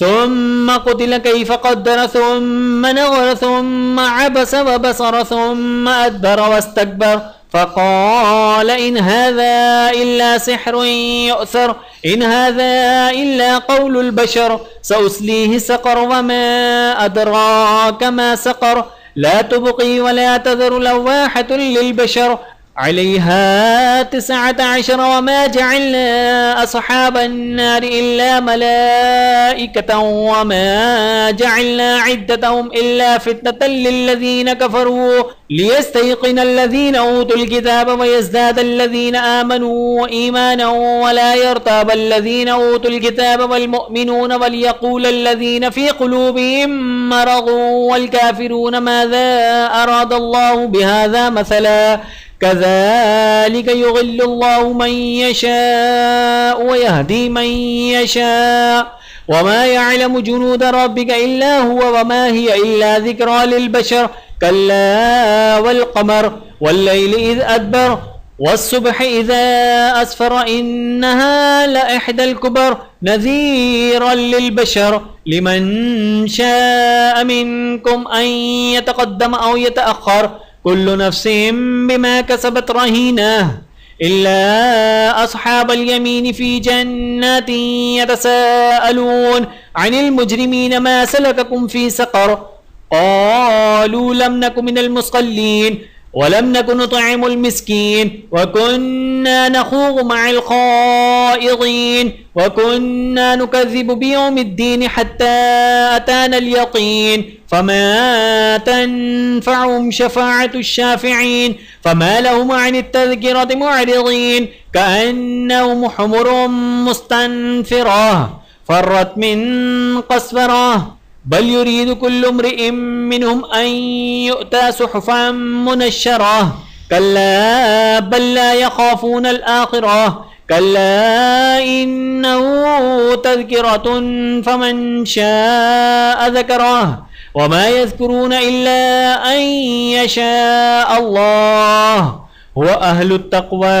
ثم قتل كيف قدر ثم نظر ثم عبس وبصر ثم أدبر واستكبر فقال إن هذا إلا سحر يؤثر إن هذا إلا قول البشر سأصليه سقر وما أدراك ما سقر لا تبقي ولا تذر لواحة للبشر عليها 19 وما جعلنا أصحاب النار إلا ملائكة وما جعلنا عدتهم إلا فتنة للذين كفروا ليستيقن الذين أوتوا الكتاب ويزداد الذين آمنوا إيمانا ولا يرتاب الذين أوتوا الكتاب والمؤمنون وليقول الذين في قلوبهم مرض والكافرون ماذا أراد الله بهذا مثلا كذلك يضل الله من يشاء ويهدي من يشاء وما يعلم جنود ربك إلا هو وما هي إلا ذكرى للبشر كلا والقمر والليل إذ أدبر والصبح إذا أسفر إنها لإحدى الكبر نذيرا للبشر لمن شاء منكم أن يتقدم أو يتأخر كل نفس بما كسبت رهينة إلا أصحاب اليمين في جنات يتساءلون عن المجرمين ما سلككم في سقر قالوا لم نك من المصلين ولم نك نطعم المسكين وكنا نخوض مع الخائضين وكنا نكذب بيوم الدين حتى أتانا اليقين فما تنفعهم شفاعة الشافعين فما لهم عن التذكرة معرضين كأنهم حمر مستنفرة فرت من قسورة بل يريد كل امرئ منهم أن يؤتى صحفا منشرة كلا بل لا يخافون الآخرة كلا إنه تذكرة فمن شاء ذكره وما يذكرون إلا أن يشاء الله هو أهل التقوى